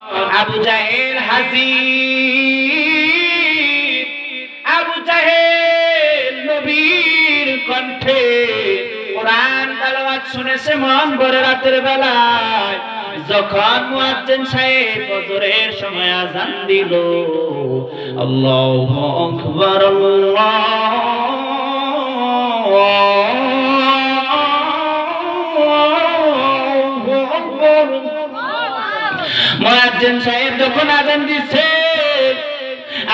আবু জাহেল হাজির। আবু জাহেল নবীর কণ্ঠে কোরআন তেলাওয়াত শুনেছে মন ভরে রাতের বেলায়। যখন মুয়াজ্জিন সাহেব ফজরের সময় আযান দিল, আল্লাহু আকবার আল্লাহু আকবার। মুয়াজ্জিন সাহেব যখন আযান দিচ্ছে,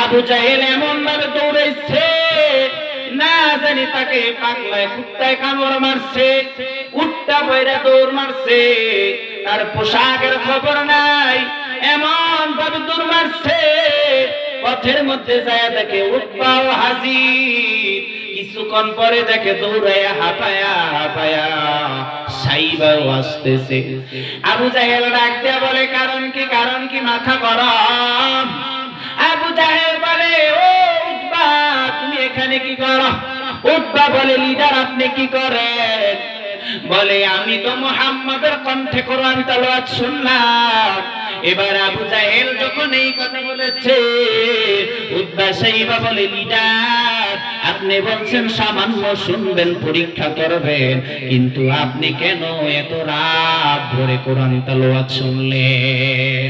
আবু জাহেল এমন ভাবে দৌড়াইছে না জানি তাকে পাগলায় কুত্তায় কামড় মারছে, উটটা বইরা দৌড় মারছে, তার পোশাকের খবর নাই, এমন ভাবে দৌড় মারছে। পথের মধ্যে যায় দেখে উটপাও হাজির। কিছুক্ষণ পরে দেখে দৌড়াইয়া হাঁপায়া হাঁপায়া সাইবাও আসতেছে। আবু জাহেল ডাক দিয়া বলে, কারণ কি, কারণ কি? মাথা গরম। আবু জাহেল বলে, ও উতবা, তুমি এখানে কি করো? উতবা বলে, লিডার আপনি কি করেন? বলে, আমি তো মুহাম্মাদের কণ্ঠে কোরআন তেলাওয়াত শুনলাম। এবার আবু জাহেল যখন এই কথা বলেছে, উতবা সাইবা বলে, লিডার আপনি বলছেন সামান্য শুনবেন, পরীক্ষা করবেন, কিন্তু আপনি কেন এত রাত ধরে কোরআন তেলাওয়াত শুনলেন?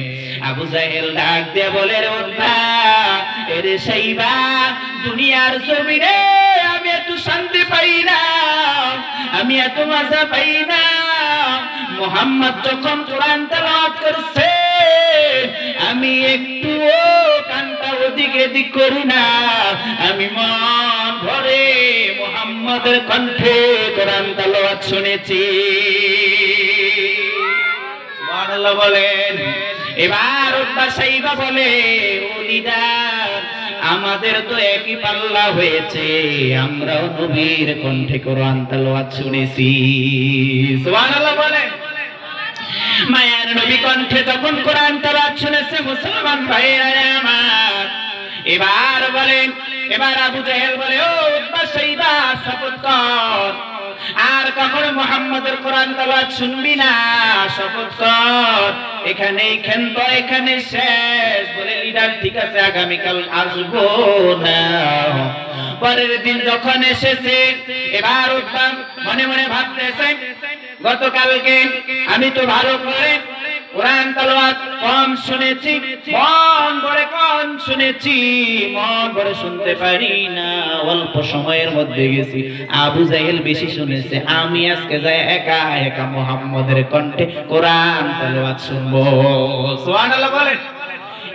আবু জাহেল ডাক দিয়ে বলে, রে উতবা, এরে সাইবা, দুনিয়ার জমিনে আমি এত শান্তি পাই না, আমি এত মজা পাই না। মুহাম্মদ যখন কোরআন তেলাওয়াত করছে, আমি একটু কানটা ওদিক এদিক করি না, আমি মন ভরে মুহাম্মদের কণ্ঠে কোরআন তেলাওয়াত শুনেছি। সুবহানাল্লাহ বলেন। এবার উতবা সাইবা বলে, ও লিডার, আমাদের তো একই পাল্লা হয়েছে, আমরাও নবীর কণ্ঠে কোরআন তেলাওয়াত শুনেছি। সুবহানাল্লাহ বলেন। মায়ার নবী কণ্ঠে যখন কোরআন তেলাওয়াত শুনেছে মুসলমান ভাইরা আমার, এবার বলেন, এবার আবু জাহেল বলে, ও উতবা সাইবা, শপথ কর আর কখনো মুহাম্মাদের কোরআন তেলাওয়াত শুনবি না, শপথ কর। এখানেই ক্ষান্ত, এখানে শেষ। বলে, লিডার ঠিক আছে, আগামীকাল আসবো না। পরের দিন যখন এসেছে, এবার উতবা মনে মনে ভাবতেছে, গতকালকে আমি তো ভালো করে কোরআন তেলাওয়াত কম শুনেছি, মন ভরে কম শুনেছি, মন ভরে শুনতে পারি না, অল্প সময়ের মধ্যে গেছি। আবু জাহেল বেশি শুনেছে, আমি আজকে যাই একা একা মুহাম্মদের কণ্ঠে কোরআন তেলাওয়াত শুনবো। সুবহানাল্লাহ বলেন।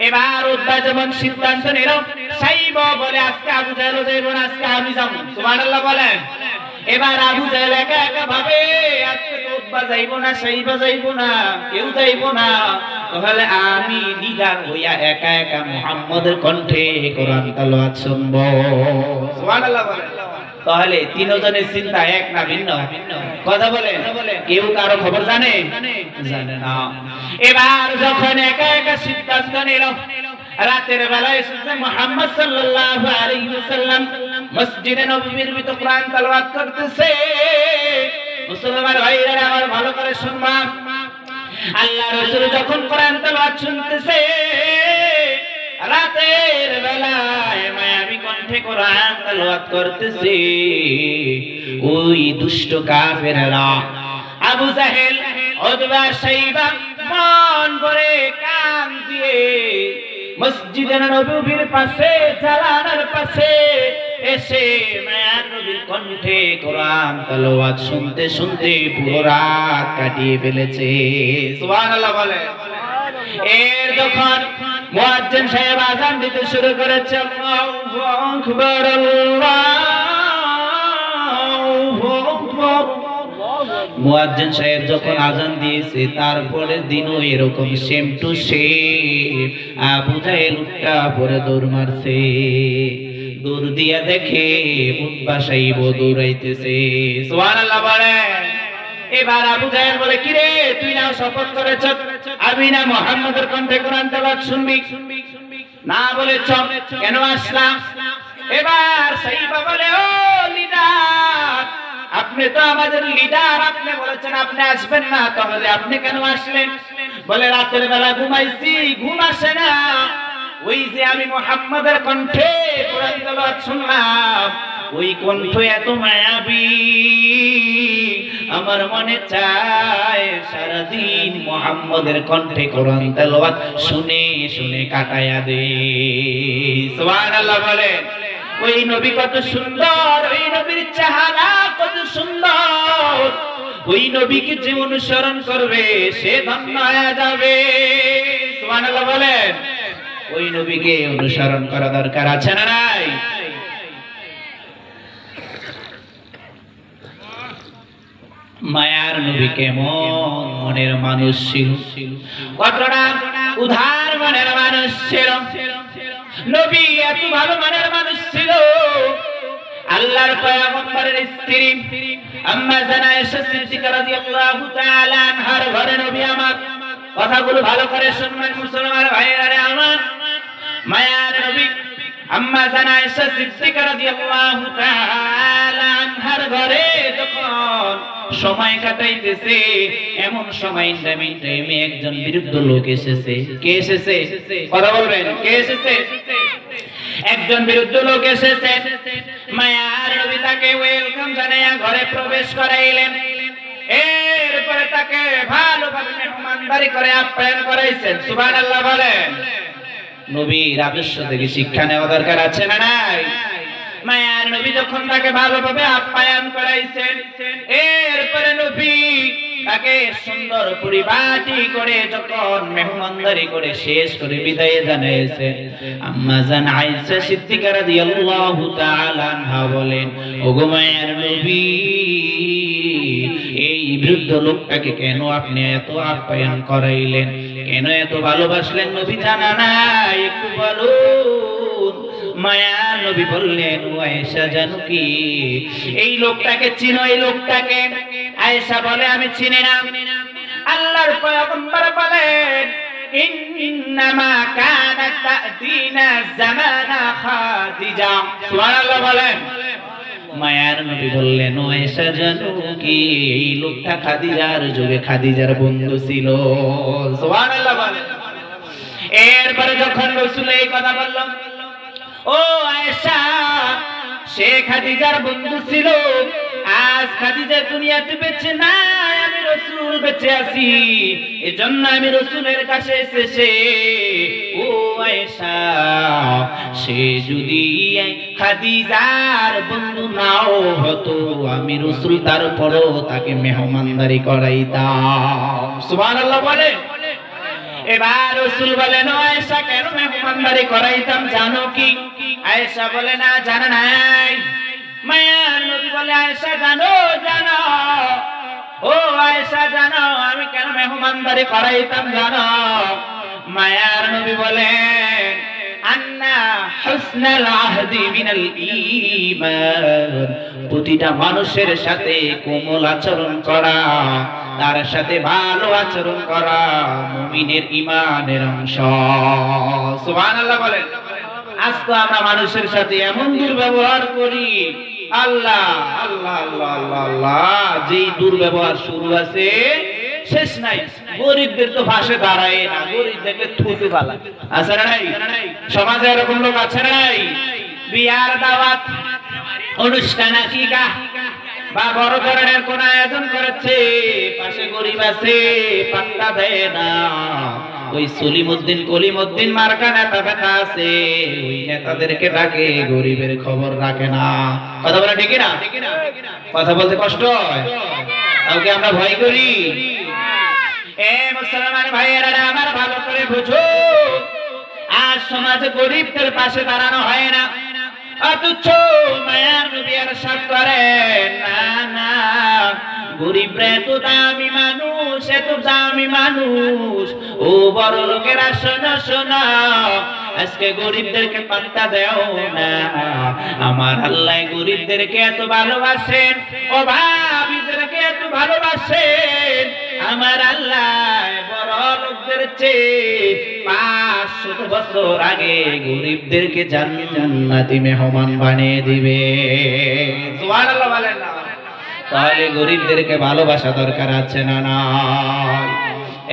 এবার উতবা যেমন সিদ্ধান্ত নিল, সাইবা বলে, আজকে আবু জাহেল যাইব না, আজকে আমি যাবো। সুবহানাল্লাহ বলেন। এবার আবু জাহেল একা একা ভাবে, আজকে তো উতবা যাইব না, সাইবা যাইব না, কেউ যাইব না, তাহলে আমি লিডার হইয়া একা একা মুহাম্মদের কণ্ঠে কোরআন তেলাওয়াত শুনবো। সুবহানাল্লাহ বলেন। তাহলে তিনজনের চিন্তা এক না ভিন্ন? কথা বলেন। কেউ কারো খবর জানে? জানে না। এবার যখন একা একা সিদ্ধান্ত নিল, রাতের বেলা এসেছে মুহাম্মদ সাল্লাল্লাহু আলাইহি ওয়াসাল্লাম মসজিদে নববীর ভিতর কোরআন তেলাওয়াত করতেছে। মুসলমান ভাইরা আমার ভালো করে শুনবা, আল্লাহ রাসূল যখন কোরআন তেলাওয়াত শুনতেছে, রাতের বেলায় মায়াবী কণ্ঠে কোরআন তেলাওয়াত করতেছে, ওই দুষ্ট কাফেররা আবু জাহেল, উতবা, সাইবা মন ভরে কান দিয়ে মসজিদে নববীর পাশে, জালানার পাশে এসে মায়ার নবীর কণ্ঠে কোরআন তেলাওয়াত শুনতে শুনতে পুরো রাত কাটিয়ে ফেলেছে। সুবহানাল্লাহ বলে। এর যখন মুয়াজ্জিন সাহেব আযান দিতে শুরু করেছে, আল্লাহু আকবার আল্লাহু আকবার, মুয়াজ্জিন সাহেব যখন আযান দিয়েছে, তারপরের দিনও এরকম সেম টু সেম আবু জাহেল উঠা পরে দৌড় মারছে। দৌড় দিয়া দেখে উতবা সাইব দৌড়াইতেছে। সুবহানাল্লাহ বলেন। এবার আবু জাহেল বলে, কি রে, তুই না শপথ করেছ আমি না মুহাম্মাদের কণ্ঠে কোরআন তেলাওয়াত শুনবি? না বলেছ, কেন আসলাম? এবার সাইবা বলে, ও লিডার, আপনি তো আমাদের লিডার, আপনি বলেছেন আপনি আসবেন না, তাহলে আপনি কেন আসলেন? বলে রাতের বেলা ঘুমাইছি, ঘুম আসে না, ওই যে আমি মুহাম্মাদের কণ্ঠে কোরআন তেলাওয়াত শুনলাম, ওই কণ্ঠ এত মায়াবী, আমার মনে চায় সারাদিন মুহাম্মাদের কণ্ঠে কোরআন তেলাওয়াত শুনে শুনে কাটায়া দে। সুবহানাল্লাহ বলেন। ওই নবী কত সুন্দর, ওই নবীর চেহারা কত সুন্দর, ওই নবীকে যে অনুসরণ করবে সে ধন্য হয়ে যাবে। সুবহানাল্লাহ বলেন। ওই নবীকে অনুসরণ করা দরকার আছে না নাই? মায়ার নবী কেমন মনের মানুষ ছিল, কতটা উদার মনের মানুষ ছিল। নবী এত ভালো মনের মানুষ ছিল, আল্লাহর পয়গম্বরের স্ত্রী আম্মা জানা আয়েশা সিদ্দিকা রাদিয়াল্লাহু তাআলা আনহার ঘরে নবী আমার, কথাগুলো ভালো করে শুনবেন মুসলমান ভাইয়েরা আমার। মায়ার নবী আম্মা জানা আয়েশা সিদ্দিকা রাদিয়াল্লাহু তাআলা আনহার ঘরে যখন সময় কাটাইতেছে, এমন সময় টাইমে একজন বিরুদ্ধ লোক এসেছে। কে এসেছে? কথা বলবেন, কে এসেছে? একজন বিরুদ্ধ লোক এসেছে। মায়ার নবী তাকে ওয়েলকাম জানাইয়া ঘরে প্রবেশ করাইলেন, এরপরে তাকে ভালোভাবে মেহমানদারি করে আপ্যায়ন করাইছেন। সুবহানাল্লাহ বলেন। নবীর আদর্শ থেকে শিক্ষা নেওয়া দরকার আছে না নাই? মায়ার নবী যখন তাকে ভালোভাবে আপ্যায়ন করাইছেন, এরপরে নবী তাকে সুন্দর পরিপাটি করে যখন মেহমানদারি করে শেষ করে বিদায় জানাইছেন, আম্মা জান আয়েশা সিদ্দিকা রাদিয়াল্লাহু তাআলা আনহা বলেন, ওগো মায়ার নবী, এই বৃদ্ধ লোকটাকে কেন আপনি এত আপ্যায়ন করাইলেন, কেন এত ভালোবাসলেন নবী জানা নাই? একটু বলুন। মায়ার নবী বললেন, ও আয়েশা জানো কি এই লোকটাকে চিনো? এই লোকটাকে? আয়েশা বলে, আমি চিনি না। আল্লাহর পয়গম্বর বলেন, ইন্নামা কানাত তা'তিনা জামানা খাদিজা। সুবহানাল্লাহ বলেন। মায়ার নবী বললেন, ও আয়েশা জানো কি এই লোকটা খাদিজার যুগে খাদিজার বন্ধু ছিল। সুবহানাল্লাহ বলেন। এরপরে যখন রাসূল এই কথা বললেন, ও আয়েশা, সে খাদিজার বন্ধু ছিল, আজ খাদিজা দুনিয়াতে বেঁচে নাই, আমি রাসূল বেঁচে আছি, এজন্য আমি রাসূলের কাছে এসেছি। ও আয়েশা, সে যদি খাদিজার বন্ধু নাও হতো, আমি রাসূল তারপরও তাকে মেহমানদারি করাইতাম। সুবহানাল্লাহ বলে। এবার রাসূল বলেন, ও আয়েশা, কেন মেহমানদারি করাইতাম জানো কি? আয়েশা বলে, না জানা নাই। মায়ার নবী বলে, আয়েশা জানো? জানো। ও আয়েশা জানো আমি কেন মেহমানদারি করাইতাম জানো? মায়ার নবী বলেন, আন্না হুসনাল আহদি মিনাল ঈমান, প্রতিটা মানুষের সাথে কোমল আচরণ করা, তার সাথে ভালো আচরণ করা মুমিনের ঈমানের অংশ। সুবহানাল্লাহ বলেন। আজ তো আমরা মানুষের সাথে এমন দুর্ব্যবহার করি, আল্লাহ আল্লাহ আল্লাহ আল্লাহ আল্লাহ, যেই দুর্ব্যবহার শুরু আছে শেষ নাই। গরিবদের তো পাশে দাঁড়ায় না, গরিবদেরকে থুতু ফালা আছে না নাই? সমাজে এরকম লোক আছে না নাই? বিয়ার দাওয়াত অনুষ্ঠান আকিকা বা বড় ধরনের কোন আয়োজন করেছে, পাশে গরিব আছে, পাত্তা দেয় না। ওই সলিমউদ্দিন কলিমউদ্দিন মার্কা নেতা ফেতা আছে, ওই নেতাদেরকে ডাকে, গরিবের খবর রাখে না। কথা বলে ঠিক না? কথা বলতে কষ্ট হয়, কাউকে আমরা ভয় করি। এ মুসলমান ভাইয়েরা আমার, ভালো করে বুঝো, আজ সমাজে গরিবদের পাশে দাঁড়ানো হয় না, অথচ মায়ার নবী ইরশাদ করেন, না না, গরিবরা এত দামি মানুষ, এত দামি মানুষ। ও বড় লোকেরা শোনো শোনো, আজকে গরিবদেরকে পাত্তা দেও না। আমার আল্লাহ গরিবদেরকে এত ভালোবাসেন, অভাবীদেরকে এত ভালোবাসেন। আমার আল্লাহ বড় লোকদের চেয়ে 500 বছর আগে গরিবদেরকে জান্নাতি মেহমান বানিয়ে দিবে। সুবহানাল্লাহ বলেন না? তাহলে গরিবদেরকে ভালোবাসা দরকার আছে না নাই?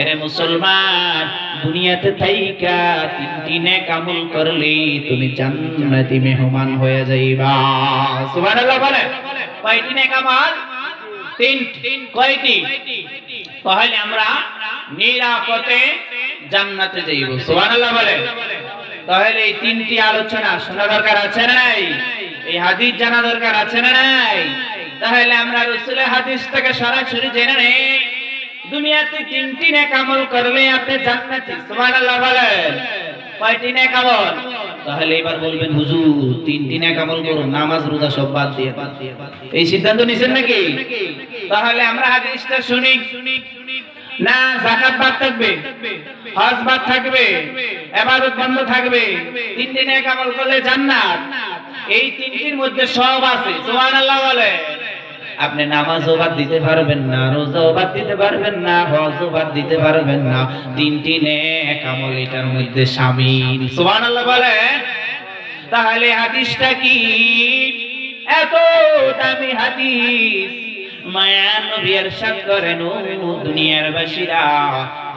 এরে মুসলমান, দুনিয়াতে থাইকা তিনটি নেক আমল করলে তুমি জান্নাতি মেহমান হয়ে যাইবা। সুবহানাল্লাহ বলে। কয়টি নেক আমল? তিনটি। কয়টি? তাহলে আমরা নিরাপদে জান্নাতে যাইব। সুবহানাল্লাহ বলে। তাহলে এই তিনটি আলোচনা শোনা দরকার আছে না নাই? এই হাদিস জানা দরকার আছে না নাই? তাহলে আমরা রাসূলের হাদিস থেকে সরাসরি জেনে নেই দুনিয়াতে তিনটি নেক আমল করলে আপনি জান্নাতি। সুবহানাল্লাহ বলেন। কয়টি নেক আমল? তাহলে এবার বলবেন হুজুর তিনটি নেক আমল করুন, নামাজ রোজা সব বাদ দিয়ে। এই সিদ্ধান্ত নিছেন নাকি? তাহলে আমরা হাদিসটা শুনি। না যাকাত বাদ থাকবে, হজ বাদ থাকবে, ইবাদত বন্ধ থাকবে, তিনটি নেক আমল করলে জান্নাত। এই তিনটির মধ্যে সব আছে। সুবহানাল্লাহ বলে। আপনি নামাজও বাদ দিতে পারবেন না, রোজাও বাদ দিতে পারবেন না, হজও বাদ দিতে পারবেন না, তিনটি নেক আমল এটার মধ্যে শামিল। সুবহানাল্লাহ বলে। তাহলে হাদিসটা কি? এত দামি হাদিস, মায়ার নবী ইরশাদ করেন ও দুনিয়ার বাসীরা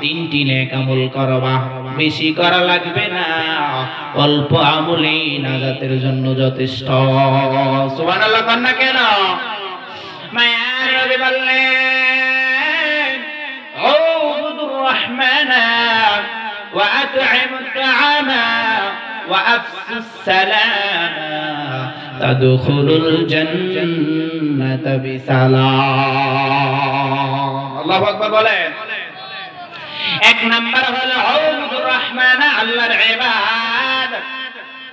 তিনটি নেক আমল করবা, বেশি করা লাগবে না, অল্প আমলেই নাজাতের জন্য যথেষ্ট। সুবহানাল্লাহ কন্যা কেন? মায়ার নবী বললেন উবুদুর রহমানা ওয়া আত'ইমুত তা'আমা ওয়া আফসুস সালামা তাদখুলুল জান্নাতা বিসালাম। আল্লাহু আকবার বলেন। এক নাম্বার হলো উবুদুর রহমানা, আল্লাহর ইবাদত।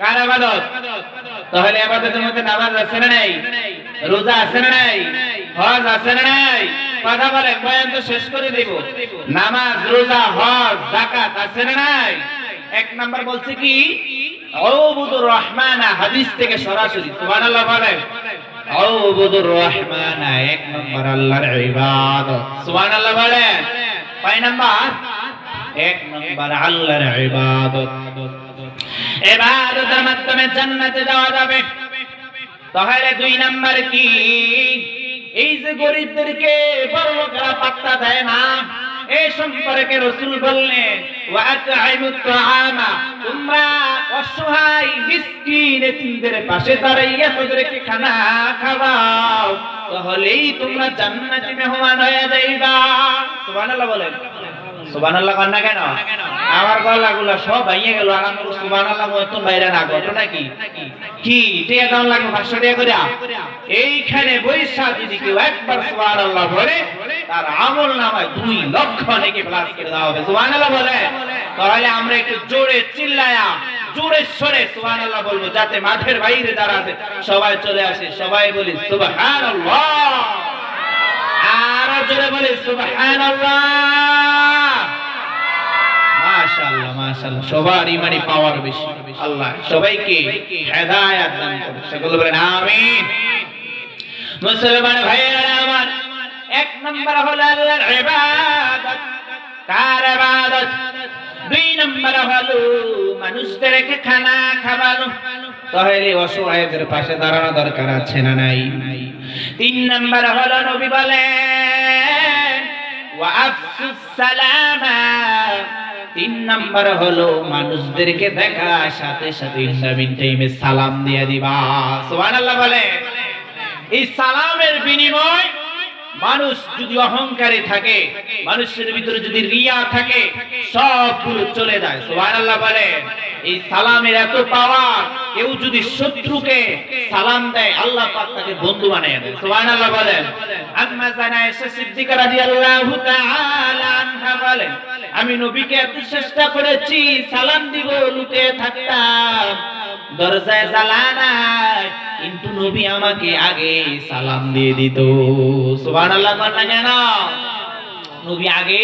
কার ইবাদত? তাহলে ইবাদতের মধ্যে নামাজ আছে না নাই? রোজা আছে না নাই? হজ আছে না নাই? কথা বলেন, বয়ান তো শেষ করে দেব। নামাজ, রোজা, হজ, যাকাত আছে না নাই? এক নাম্বার বলছে কি? উবুদুর রহমানা, হাদিস থেকে সরাসরি। সুবহানাল্লাহ বলেন। উবুদুর রহমানা, এক নাম্বার আল্লাহর ইবাদত। সুবহানাল্লাহ বলেন। কয় নাম্বার? এক নাম্বার আল্লাহর ইবাদত। ইবাদতের মাধ্যমে জান্নাতে যাওয়া যাবে। তাহলে দুই নাম্বার কি? এই যে গরিবদেরকে বড়লোকেরা পাত্তা দেয় না, এই সম্পর্কে রাসূল বললেন ওয়া আত'ইমুত তা'আমা, তোমরা অসহায় মিসকিন এতিমদের পাশে দাঁড়াইয়া তাদেরকে খানা খাওয়াও, তাহলেই তোমরা জান্নাতি মেহমান হয়ে যাইবা। সুবহানাল্লাহ বলেন। সুবহানাল্লাহ কন্যা কেন? আমার গলাগুলা সব ভাইয়া গেল, আর আমি সুবহানাল্লাহ মতন বাইরে না। ঘটনা কি? কি টিয়া দাম লাগবে 500 টাকা করে? এইখানে বৈশা যদি কেউ একবার সুবহানাল্লাহ বলে তার আমল নামায় 2 লক্ষ নেকি প্লাস করে দেওয়া হবে। সুবহানাল্লাহ বলে। তাহলে আমরা একটু জোরে চিল্লায়া জোরে সরে সুবহানাল্লাহ বলবো, যাতে মাঠের বাইরে যারা আছে সবাই চলে আসে। সবাই বলি সুবহানাল্লাহ, আরো জোরে বলি সুবহানাল্লাহ। মাশাআল্লাহ মাশাআল্লাহ, সবার ইমানি পাওয়ার বেশি। আল্লাহ সবাইকে হেদায়েত দান করুন। সকলে বলেন আমিন। মুসলমান ভাইয়েরা আমার, এক নাম্বার হলো আল্লাহর ইবাদত। কার ইবাদত? দুই নাম্বার হলো মানুষদেরকে খানা খাওয়ানো। তাহলে অসহায়দের পাশে দাঁড়ানো দরকার আছে না নাই? তিন নাম্বার হলো নবী বলেন ওয়া আফসুস সালামা। তিন নাম্বার হলো মানুষদেরকে দেখা সাথে সাথে ইনসামিন টাইমে সালাম দিয়ে দিবা। সুবহানাল্লাহ বলে। এই সালামের বিনিময় মানুষ যদি অহংকারে থাকে, মানুষের ভিতরে যদি রিয়া থাকে, সবগুলো চলে যায়। সুবহানাল্লাহ বলে। এই সালামের এত পাওয়ার, কেউ যদি শত্রুকে সালাম দেয় আল্লাহ পাক তাকে বন্ধু বানিয়ে দেয়। সুবহানাল্লাহ বলেন। আম্মা জানা আয়েশা সিদ্দিকা রাদিয়াল্লাহু তাআলা আনহা বলেন, আমি নবীকে এত চেষ্টা করেছি সালাম দিব, লুকিয়ে থাকতাম, দরজায় জানালা, কিন্তু নবী আমাকে আগে সালাম দিয়ে দিত। সুবহানাল্লাহ বলেন কেন? নবী আগে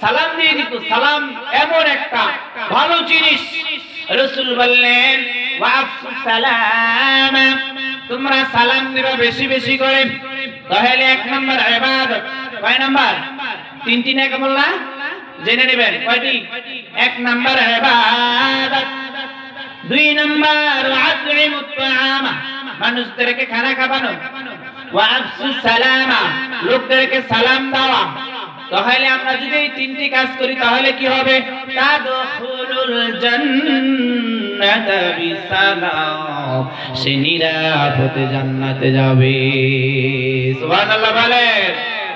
সালাম দিয়ে দিত। সালাম এমন একটা ভালো জিনিস। রাসূল বললেন ওয়া আফসুস সালাম, তোমরা সালাম দিবা বেশি বেশি করে। তাহলে এক নাম্বার ইবাদত। কয় নাম্বার? তিনটি নেক আমল না? জেনে নেবেন কয়টি? এক নাম্বার ইবাদত, দুই নাম্বার আত'ইমুত তা'আমা, মানুষদেরকে খানা খাওয়ানো, ওয়া আফসুস সালামা, লোকদেরকে সালাম দেওয়া, তাহলে আমরা যদি এই তিনটি কাজ করি তাহলে কি হবে? তাদখুলুল জান্নাতা বিসালাম, সে নিরাপদে জান্নাতে যাবে। সুবহানাল্লাহ বলেন।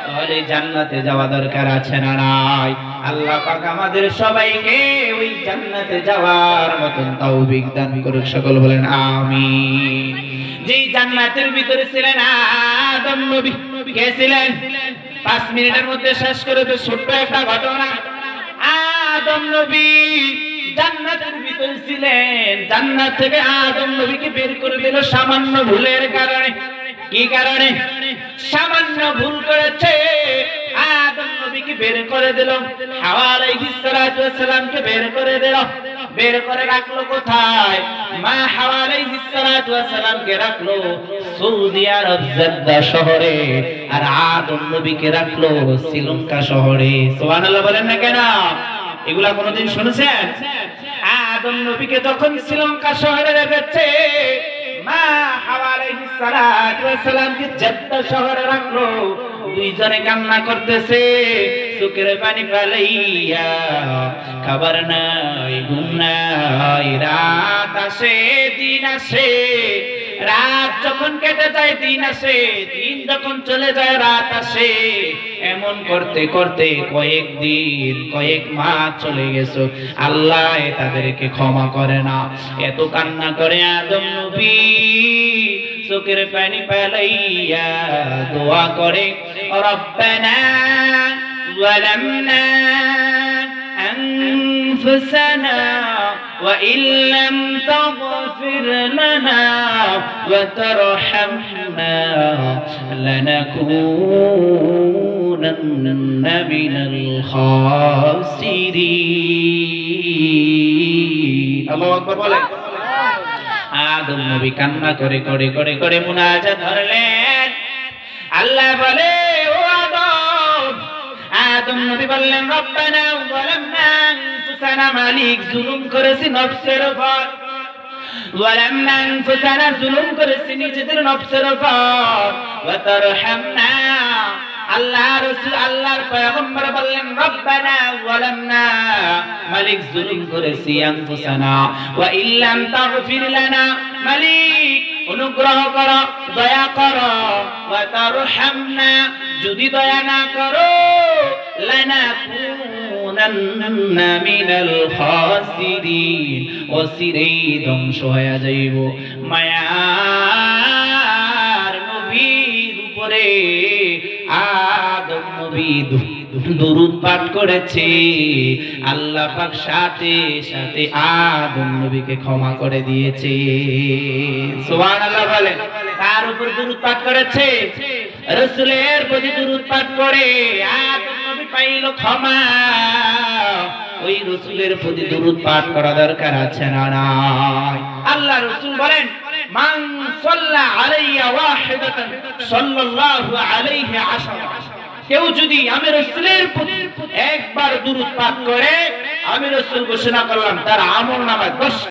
তাহলে জান্নাতে যাওয়া দরকার আছে না নাই? আল্লাহ পাক আমাদের সবাইকে ওই জান্নাতে যাওয়ার মতন তৌফিক দান করুক, সকল বলেন আমিন। যেই জান্নাতের ভিতরে ছিলেন আদম নবী, কে ছিলেন? 5 মিনিটের মধ্যে শেষ করে তো ছোট্ট একটা ঘটনা। আদম নবী জান্নাতের ভিতরে ছিলেন, জান্নাত থেকে আদম নবীকে বের করে দিল সামান্য ভুলের কারণে। কি কারণে? সামান্য ভুল করেছে, আদম নবীকে বের করে দিল। হাওয়া আলাইহিস সালাতু ওয়াস সালামকে বের করে দিল। বের করে রাখলো কোথায়? মা হাওয়া আলাইহিস সালাতু ওয়াস সালামকে রাখলো সৌদি আরব জেদ্দা শহরে, আর আদম নবীকে রাখলো শ্রীলঙ্কা শহরে। সুবহানাল্লাহ বলেন না কেন? এগুলা কোনোদিন শুনেছেন? আদম নবীকে যখন শ্রীলঙ্কা শহরে রেখেছে, মা হাওয়া আলাইহিস সালাতু ওয়াস সালামকে জেদ্দা শহরে রাখলো। দুইজনে কান্না করতেছে, চোখের পানি ফেলাইয়া। খাবার নাই, ঘুম নাই, রাত আসে দিন আসে। রাত যখন কেটে যায় দিন আসে, দিন যখন চলে যায় রাত আসে। এমন করতে করতে কয়েকদিন, কয়েক মাস চলে গেছে। আল্লাহ তাদেরকে ক্ষমা করে না। এত কান্না করে আদম নবী চোখের পানি ফেলাইয়া দোয়া করে, রব্বানা যালামনা আনফুসানা ওয়া ইল্লাম তাগফির লানা ওয়া তারহামনা লানাকুনান্না মিনাল খাসিরিন। আল্লাহু আকবার বলেন। আদম নবী কান্না করে করে করে করে মুনাজাত ধরলেন। আল্লাহ বলে, ও আদম। আদম নবী বললেন, রব্বানা যালামনা আনফুসানা, মালিক জুলুম করেছি নফসের উপর। যালামনা আনফুসানা, জুলুম করেছি নিজেদের নফসের উপর। ওয়া তারহামনা, আল্লাহ রাসূল আল্লাহর পয়গম্বর বললেন, রব্বানা যালামনা, মালিক জুলুম করেছি আনফুসানা, ওয়া ইল্লাম তাগফির লানা, মালিক অনুগ্রহ করো, দয়া করো, ওয়া তারহামনা, যদি দয়া না করো, লানাকুনান্না মিনাল খাসিরিন, অচিরেই ধ্বংস হয়ে যাইব। মায়ার নবীর উপরে আদম নবী দুরূদ পাঠ করেছে, আল্লাহ পাক সাথে সাথে আদম নবীকে ক্ষমা করে দিয়েছে। সুবহানাল্লাহ বলেন। কার উপর দুরূদ পাঠ করেছে? রাসূলের প্রতি দুরূদ পাঠ করে আদম নবী পাইল ক্ষমা। ওই রাসূলের প্রতি দুরূদ পাঠ করা দরকার আছে না নাই? আল্লাহ রাসূল বলেন, মান সাল্লা আলাইয়া ওয়াহিদাতান সাল্লাল্লাহু আলাইহি আশারা, কেউ যদি আমি রাসূলের প্রতি একবার দুরূদ পাঠ করে, আমি রাসূল ঘোষণা করলাম তার আমলনামায় 10